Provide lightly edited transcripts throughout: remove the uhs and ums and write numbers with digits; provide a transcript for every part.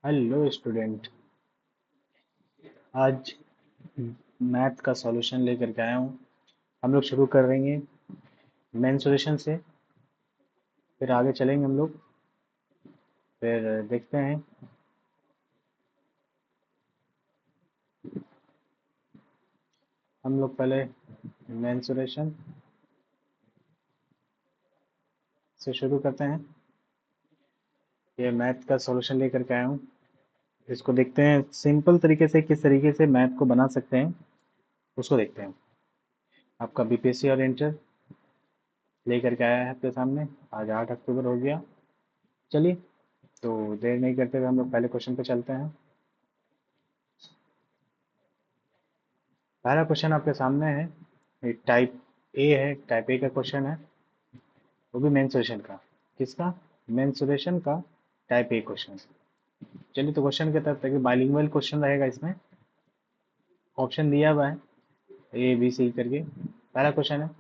Hello student. आज math का solution लेकर के आया हूँ। हम लोग शुरू कर देंगे मेन सॉल्यूशन से, फिर आगे चलेंगे हम लोग, फिर देखते हैं। हम लोग पहले मेन सॉल्यूशन से शुरू करते हैं। ये मैथ का सॉल्यूशन लेकर के आया हूँ। इसको देखते हैं सिंपल तरीके से, किस तरीके से मैथ को बना सकते हैं उसको देखते हैं। आपका बीपीएससी और इंटर लेकर के आया है आपके सामने। आज 8 अक्टूबर हो गया। चलिए, तो देर नहीं करते हुए हम लोग पहले क्वेश्चन पे चलते हैं। पहला क्वेश्चन आपके सामने है, ये टाइप ए है, टाइप ए का क्वेश्चन है, वो भी मेंसुरेशन का। किसका? मेंसुरेशन का टाइप ए क्वेश्चन। चलिए, तो क्वेश्चन की तरफ देखिए। बाइलिंगुअल क्वेश्चन रहेगा इसमें। ऑप्शन दिया हुआ है ए बी सी करके। पहला क्वेश्चन है,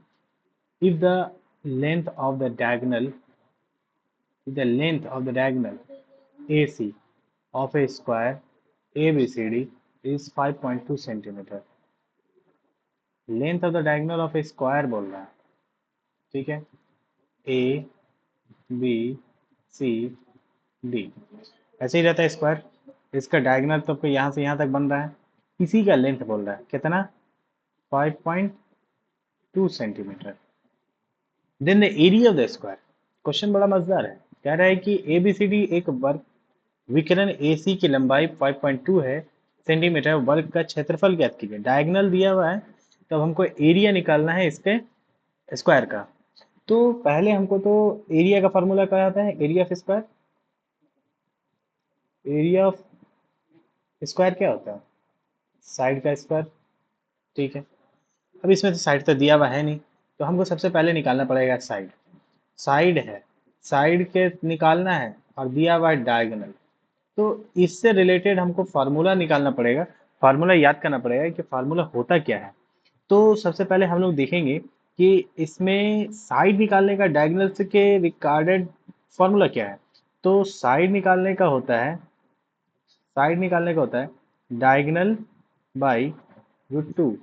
if the length of the diagonal A C of a square A B C D is 5.2 centimetre. Length of the diagonal of a square बोल रहा है, ठीक है। ए बी सी डी ऐसे ही रहता है स्क्वायर। इसका डायगोनल तो आपको यहाँ से यहाँ तक बन रहा है। इसी का लेंथ बोल रहा है कितना? 5.2 centimetre. Then the area of the square. Question बड़ा मजेदार है। कह रहा है कि ए बी सी डी एक वर्ग विकर्ण ए सी की लंबाई 5.2 है सेंटीमीटर, वर्ग का क्षेत्रफल ज्ञात कीजिए। डायगोनल दिया हुआ है, तब हमको एरिया निकालना है इसके स्क्वायर का। तो पहले हमको तो एरिया का फॉर्मूला क्या आता है? Area of square. Area of square क्या होता है? साइड का स्क्वायर, ठीक है। अब इसमें तो साइड तो दिया हुआ है नहीं, तो हमको सबसे पहले निकालना पड़ेगा साइड। साइड है, साइड के निकालना है, और दिया हुआ है डायगोनल। तो इससे रिलेटेड हमको फार्मूला निकालना पड़ेगा। फार्मूला याद करना पड़ेगा कि फार्मूला होता क्या है। तो सबसे पहले हम लोग देखेंगे कि इसमें साइड निकालने का डायगोनल से के रिगार्डेड फार्मूला क्या है। तो साइड निकालने का होता है डायगोनल बाई √2।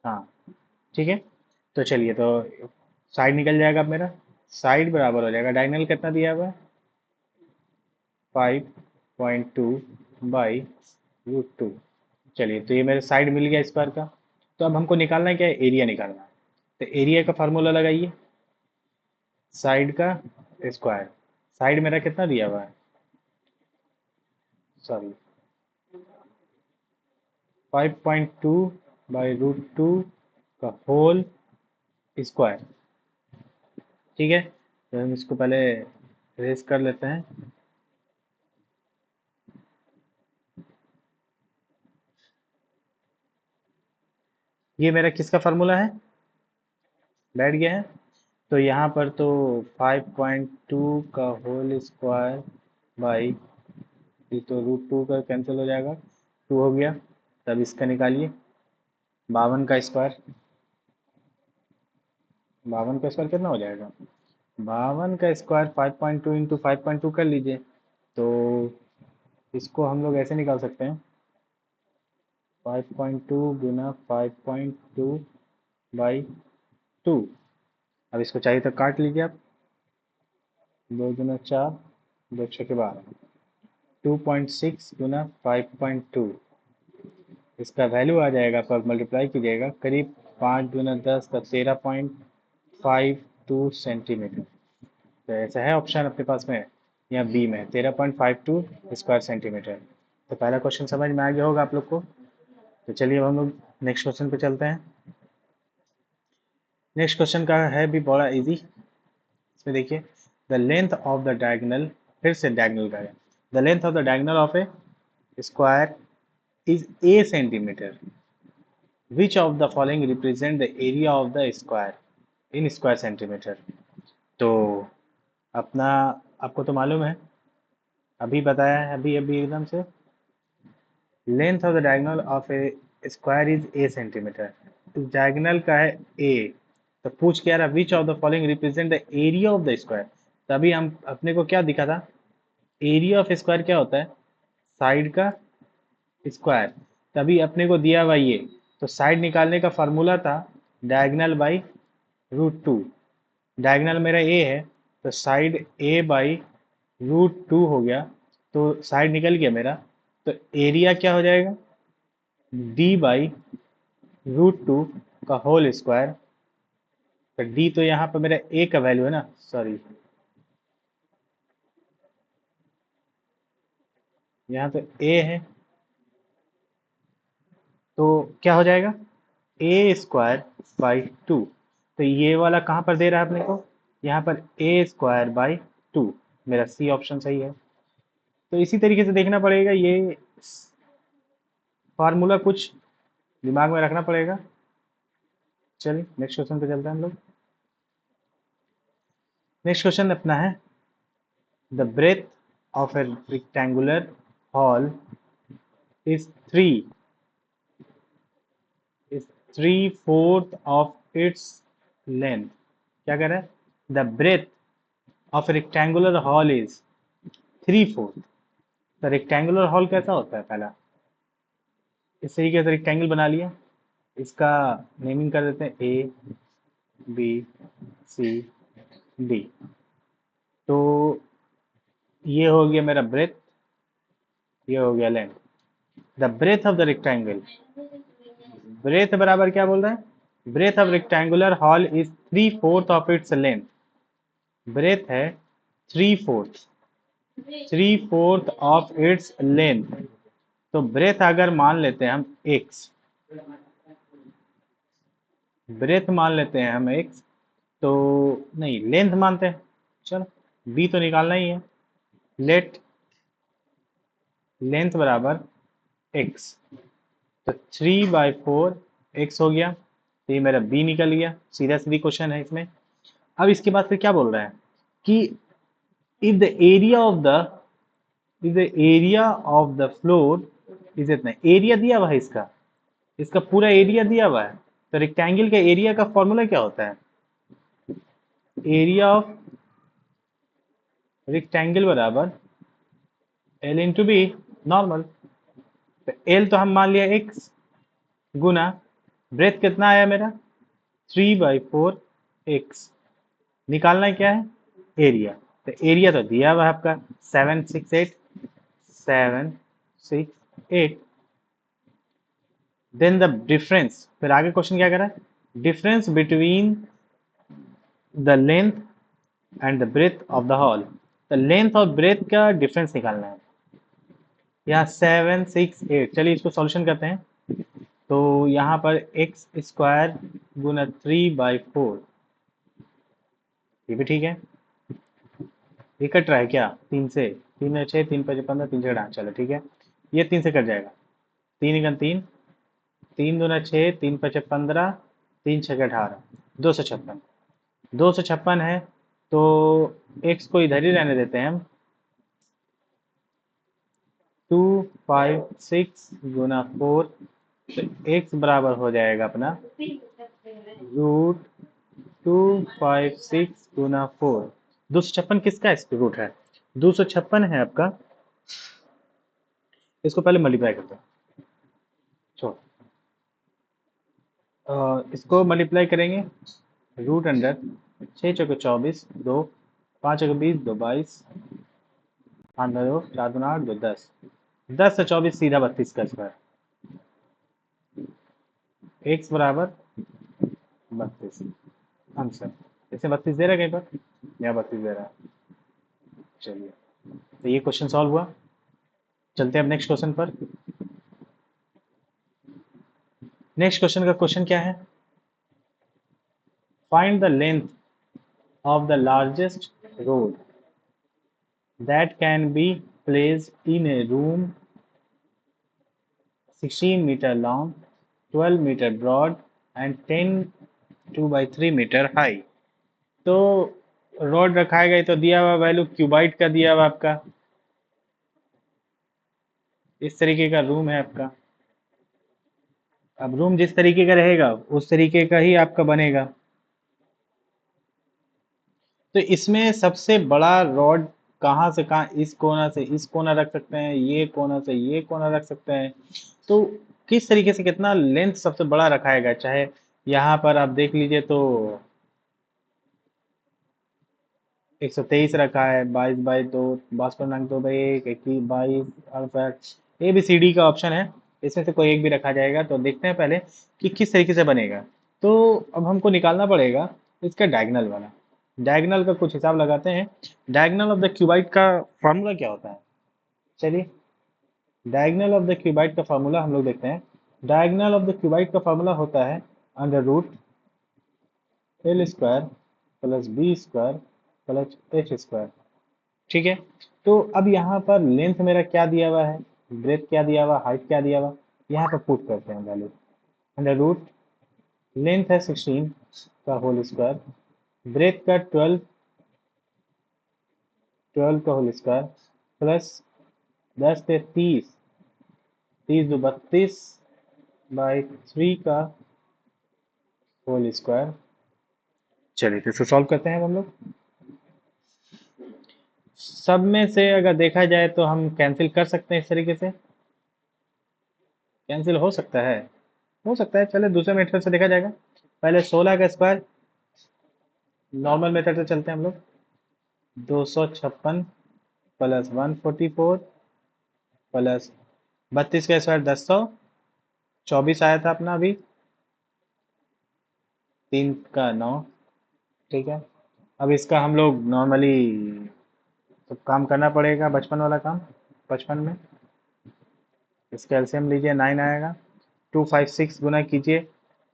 हाँ, ठीक है। तो चलिए, तो साइड निकल जाएगा अब मेरा। साइड बराबर हो जाएगा, डायगोनल कितना दिया हुआ है? 5.2 बाई √2। चलिए, तो ये मेरे साइड मिल गया स्क्वायर का। तो अब हमको निकालना है क्या है? एरिया निकालना है। तो एरिया का फार्मूला लगाइए, साइड का स्क्वायर। साइड मेरा कितना दिया हुआ है? सॉरी, 5.2 बाई √2 का होल स्क्वायर, ठीक है। तो हम इसको पहले रेस कर लेते हैं। ये मेरा किसका फार्मूला है? बैठ गया है। तो यहाँ पर तो 5.2 का होल स्क्वायर बाई, ये तो √2 का कैंसिल हो जाएगा, 2 हो गया। तब इसका निकालिए, 52 का स्क्वायर। 52 का स्क्वायर कितना हो जाएगा? 52 का स्क्वायर 5.2 इंटू 5.2 कर लीजिए। तो इसको हम लोग ऐसे निकाल सकते हैं, 5.2 गुना 5.2 बाई 2। अब इसको चाहिए तो काट लीजिए आप। 2 गुना 4, 2 6 के 12, 2.6 गुना 5.2। इसका वैल्यू आ जाएगा, पर मल्टीप्लाई कीजिएगा, करीब 5 गुना 10 का 13.52 सेंटीमीटर। तो ऐसा है ऑप्शन अपने पास में, या बी में 13.52 स्क्वायर सेंटीमीटर। तो पहला क्वेश्चन समझ में आ गया होगा आप लोग को। तो चलिए, अब हम लोग नेक्स्ट क्वेश्चन पे चलते हैं। नेक्स्ट क्वेश्चन का है भी बड़ा इजी। इसमें देखिए, the length of the diagonal, फिर से डायगोनल का है। The length of the diagonal of a square is a centimetre. Which of the following represent the area of the square in square centimetre. तो अपना, आपको तो मालूम है, अभी बताया है, अभी अभी एकदम से। Length of the diagonal of a square is a centimetre. इस डायगोनल का है ए। तो पूछ क्या रहा? Which of the following represent the area of the square. तभी हम अपने को क्या दिखा था, एरिया ऑफ स्क्वायर क्या होता है, साइड का स्क्वायर। तभी अपने को दिया हुआ ये, तो साइड निकालने का फॉर्मूला था डायगनल बाई √2। डायगनल मेरा ए है, तो साइड ए बाई √2 हो गया, तो साइड निकल गया मेरा। तो एरिया क्या हो जाएगा, डी बाई √2 का होल स्क्वायर। तो डी तो यहाँ पर मेरा ए का वैल्यू है ना, सॉरी, यहाँ तो ए है, तो क्या हो जाएगा, ए स्क्वायर बाई 2। तो ये वाला कहाँ पर दे रहा है अपने को, यहाँ पर ए स्क्वायर बाई 2। मेरा सी ऑप्शन सही है। तो इसी तरीके से देखना पड़ेगा, ये फार्मूला कुछ दिमाग में रखना पड़ेगा। चलिए नेक्स्ट क्वेश्चन पे चलते हैं हम लोग। नेक्स्ट क्वेश्चन अपना है, the breadth of a rectangular hall is 3/4 of its length. क्या कह रहा है, the breadth of a rectangular hall is 3/4। तो रेक्टेंगुलर हॉल कैसा होता है, पहला इस तरीके से रेक्टेंगल बना लिया, इसका नेमिंग कर देते हैं ए बी सी डी। तो ये हो गया मेरा ब्रेथ, ये हो गया length. The breadth of the rectangle, breadth बराबर क्या बोल रहा है, breadth of rectangular hall is 3/4 of its length. Breadth है 3/4, 3/4 ऑफ इट्स लेंथ। तो ब्रेथ अगर मान लेते हैं हम एक्स, ब्रेथ मान लेते हैं हम एक्स, तो नहीं लेंथ मानते हैं, चलो बी तो निकालना ही है। लेट लेंथ बराबर एक्स, तो 3/4 एक्स हो गया, तो ये मेरा बी निकल गया। सीधा सीधी क्वेश्चन है इसमें। अब इसके बाद फिर क्या बोल रहा है कि if the area of the if the area of the floor is इतना, एरिया दिया हुआ है इसका, इसका पूरा एरिया दिया हुआ है। तो रेक्टेंगल के एरिया का फॉर्मूला क्या होता है, एरिया ऑफ रेक्टेंगल बराबर एल इंटू बी, नॉर्मल। तो एल तो हम मान लिया एक्स, गुना ब्रेथ कितना आया मेरा 3/4 एक्स। निकालना क्या है, एरिया। तो एरिया तो दिया हुआ है आपका 768। देन द डिफरेंस, फिर आगे क्वेश्चन क्या कर रहा है, difference between the length and the breadth of the hall. तो लेंथ और ब्रेथ का डिफरेंस निकालना है। यहाँ 768, चलिए इसको सॉल्यूशन करते हैं। तो यहाँ पर एक्स स्क्वायर गुना 3/4, ये भी ठीक है। ये कट रहा है क्या, 3 से, 3 6 3 5 15 3 6 8, चलो ठीक है, ये 3 से कट जाएगा। 3 × 3, 3 × 2 = 6, 3 × 5 = 15, 3 × 6 = 18, 256। 256 है, तो एक्स को इधर ही रहने देते हैं हम। 256 गुना 4, तो एक्स बराबर हो जाएगा अपना √256 गुना 4। 256 किसका रूट है, 256 है आपका। इसको पहले मल्टीप्लाई करते हैं, छोड़, इसको मल्टीप्लाई करेंगे, रूट अंडर 6 × 24, 2 5 × 20, 2 22, 5 2 4 2 8, 2 10, 10 से 24 सीधा 32 का स्क्वायर, एक्स बराबर 32 आंसर। इसे 32 दे रहा है कहीं पर, या 32 दे रहा है। चलिए, तो ये क्वेश्चन सॉल्व हुआ। चलते हैं अब नेक्स्ट क्वेश्चन पर। नेक्स्ट क्वेश्चन का क्वेश्चन क्या है, find the length of the largest road that can be placed in a room 16 meter long, 12 meter broad and 10 2/3 meter high। तो रोड रखाएगा, ये तो दिया हुआ वैल्यू क्यूबाइट का दिया हुआ आपका, इस तरीके का रूम है आपका। अब रूम जिस तरीके का रहेगा उस तरीके का ही आपका बनेगा। तो इसमें सबसे बड़ा रॉड कहाँ से कहाँ, इस कोना से इस कोना रख सकते हैं, ये कोना से ये कोना रख सकते हैं। तो किस तरीके से कितना लेंथ सबसे बड़ा रखाएगा, चाहे यहाँ पर आप देख लीजिए तो 123 रखा है, 22/2, 52/2/1, 21/22, ए बी सी डी का ऑप्शन है, इसमें से कोई एक भी रखा जाएगा। तो देखते हैं पहले कि किस तरीके से बनेगा। तो अब हमको निकालना पड़ेगा इसका डायगोनल वाला। डायगोनल का कुछ हिसाब लगाते हैं। डायगोनल ऑफ द क्यूबाइड का फॉर्मूला क्या होता है, चलिए डायगोनल ऑफ द क्यूबाइड का फार्मूला हम लोग देखते हैं। डायगोनल ऑफ द क्यूबाइड का फार्मूला होता है under root L square plus B square plus H square. ठीक है। तो अब यहाँ पर लेंथ मेरा क्या दिया हुआ है, ब्रेथ क्या दिया हुआ, हाइट क्या दिया हुआ, यहाँ पर पुट करते हैं वैल्यू। अंडर रूट लेंथ है 16 का होल स्क्वायर, ब्रेथ का 12 12 का होल स्क्वायर प्लस 10 से 30, 30 2 32/3 का होल स्क्वायर। चलिए तो इसको सॉल्व करते हैं हम लोग। सब में से अगर देखा जाए तो हम कैंसिल कर सकते हैं, इस तरीके से कैंसिल हो सकता है, हो सकता है। चले दूसरे मेथड से देखा जाएगा। पहले 16 का स्क्वायर, नॉर्मल मेथड से चलते हैं हम लोग। 256 प्लस 144 प्लस 32 का स्क्वायर 1024 आया था अपना अभी, 3 का 9। ठीक है। अब इसका हम लोग नॉर्मली तो काम करना पड़ेगा, बचपन वाला काम। बचपन में इसका एलसीएम लीजिए, 9 आएगा। 256 गुना कीजिए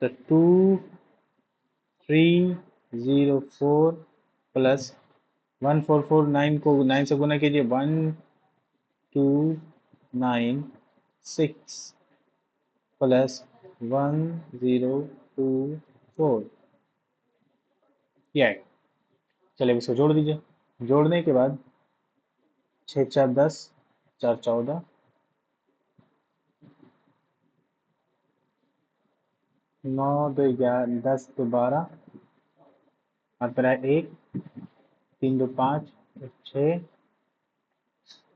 तो 2304 प्लस 1449 को 9 से गुना कीजिए, 1296 प्लस 1024, ये आएगा। चलिए इसको जोड़ दीजिए। जोड़ने के बाद 6×4 = 10, 4×14, 9×2 = 10, 10×2 = 12, हाथ पर है 1, 3×2 = 5, 6,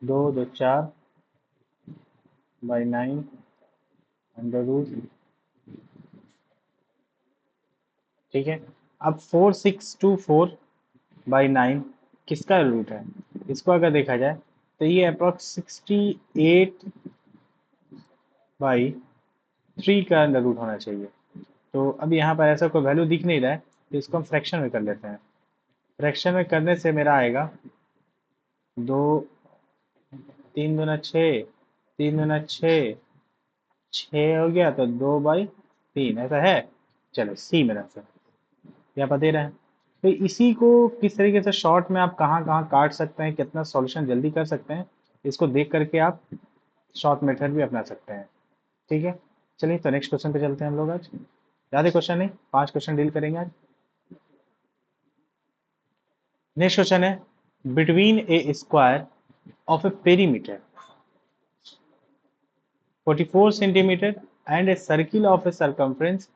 2×2 = 4/9 अंडर रूट। ठीक है। अब 4624/9 किसका रूट है, इसको अगर देखा जाए तो ये अप्रॉक्स 68/3 का अंडर रूट होना चाहिए। तो अब यहाँ पर ऐसा कोई वैल्यू दिख नहीं रहा है, तो इसको हम फ्रैक्शन में कर लेते हैं। फ्रैक्शन में करने से मेरा आएगा 2, 3×2 = 6, 3×2 = 6 हो गया, तो 2/3 ऐसा है। चलो सी मेरा आंसर यहाँ पर दे रहा है। तो इसी को किस तरीके से शॉर्ट में आप कहाँ कहाँ काट सकते हैं, कितना सॉल्यूशन जल्दी कर सकते हैं, इसको देख करके आप शॉर्ट मेथड भी अपना सकते हैं। ठीक है। चलिए तो नेक्स्ट क्वेश्चन पे चलते हैं हम लोग। आज ज़्यादा क्वेश्चन नहीं, 5 क्वेश्चन डील करेंगे आज। नेक्स्ट क्वेश्चन है, between A square of A perimeter 44 centimeter and a circle of a circumference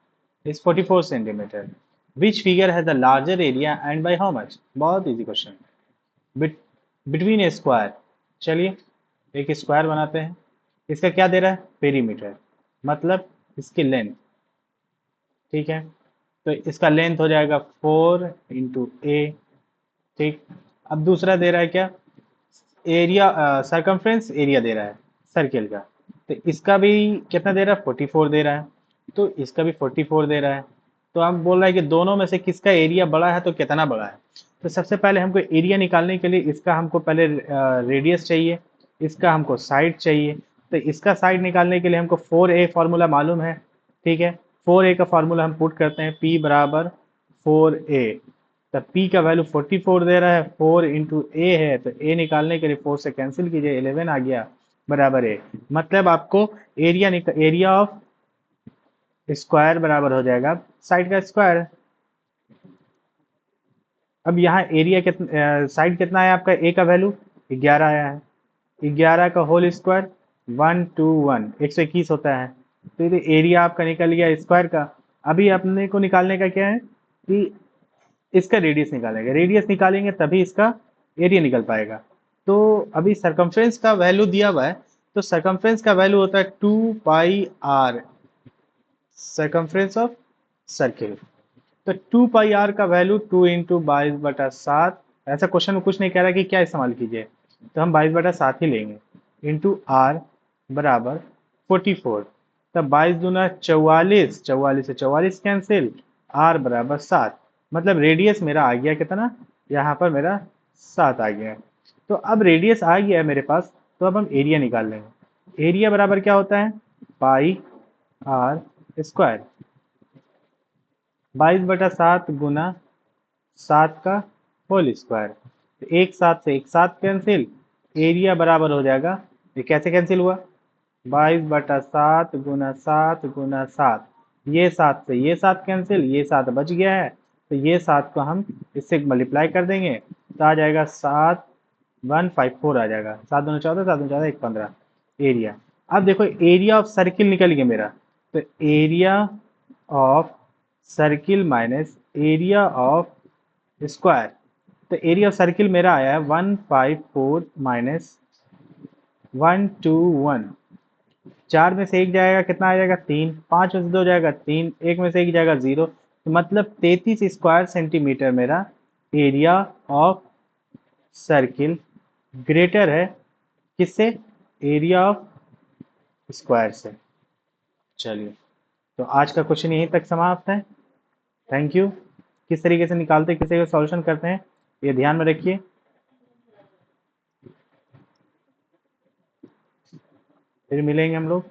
is 44 centimeter. Which figure has a larger area and by how much? बहुत इजी क्वेश्चन। बिटवीन ए square, चलिए एक square बनाते हैं। इसका क्या दे रहा है, पेरीमीटर, मतलब इसकी लेंथ। ठीक है। तो इसका लेंथ हो जाएगा 4 × a। ठीक। अब दूसरा दे रहा है क्या, एरिया, सरकमफ्रेंस एरिया दे रहा है सर्किल का। तो इसका भी कितना दे रहा है, 44 दे रहा है। तो इसका भी 44 दे रहा है। तो हम बोल रहा है कि दोनों में से किसका एरिया बड़ा है, तो कितना बड़ा है। तो सबसे पहले हमको एरिया निकालने के लिए इसका हमको पहले रेडियस चाहिए, इसका हमको साइड चाहिए। तो इसका साइड निकालने के लिए हमको 4a फार्मूला मालूम है। ठीक है। 4a का फार्मूला हम पुट करते हैं, p = 4a। तब p का वैल्यू 44 दे रहा है, 4 × a है, तो a निकालने के लिए 4 से कैंसिल कीजिए, 11 आ गया बराबर a। मतलब आपको एरिया ऑफ स्क्वायर बराबर हो जाएगा साइड का स्क्वायर। अब यहाँ एरिया कितना, साइड कितना है आपका, a का वैल्यू 11 आया है, 11 का होल स्क्वायर 121, 121 होता है। तो ये एरिया आपका निकल गया स्क्वायर का। अभी अपने को निकालने का क्या है कि इसका रेडियस निकालेंगे, रेडियस निकालेंगे तभी इसका एरिया निकल पाएगा। तो अभी सरकमफ्रेंस का वैल्यू दिया हुआ है, तो सरकमफ्रेंस का वैल्यू होता है 2πr, सरकमफ्रेंस ऑफ सर्किल। तो 2πr का वैल्यू 2 इंटू 22/7, ऐसा क्वेश्चन में कुछ नहीं कह रहा कि क्या इस्तेमाल कीजिए, तो हम 22/7 ही लेंगे, इंटू आर बराबर 44। तब 22 दूना 44, 44 से 44 कैंसिल, आर बराबर 7, मतलब रेडियस मेरा आ गया कितना, यहाँ पर मेरा 7 आ गया। तो अब रेडियस आ गया है मेरे पास, तो अब हम एरिया निकाल लेंगे। एरिया बराबर क्या होता है, पाई आर स्क्वायर, 22/7 गुना 7 का होल स्क्वायर। तो एक 7 से एक 7 कैंसिल, एरिया बराबर हो जाएगा, ये कैसे कैंसिल हुआ, 22/7 गुना 7 गुना 7, ये 7 से ये 7 कैंसिल, ये 7 बच गया है, तो ये 7 को हम इससे मल्टीप्लाई कर देंगे, तो आ जाएगा 7154 आ जाएगा, 7 दूना 14, 7 दूना 14, 1 15 एरिया। अब देखो एरिया ऑफ सर्किल निकल गया मेरा, तो area of circle minus area of square, तो एरिया ऑफ सर्किल मेरा आया है 154 माइनस 121। 4 में से एक जाएगा कितना आ जाएगा 3, 5 में से 2 जाएगा 3, 1 में से एक जाएगा 0, तो मतलब 33 स्क्वायर सेंटीमीटर मेरा एरिया ऑफ सर्किल ग्रेटर है किससे, एरिया ऑफ स्क्वायर से। चलिए, तो आज का क्वेश्चन यहीं तक समाप्त है। Thank you. किस तरीके से निकालते हैं, किस तरीके से सॉल्यूशन करते हैं, ये ध्यान में रखिए। फिर मिलेंगे हम लोग।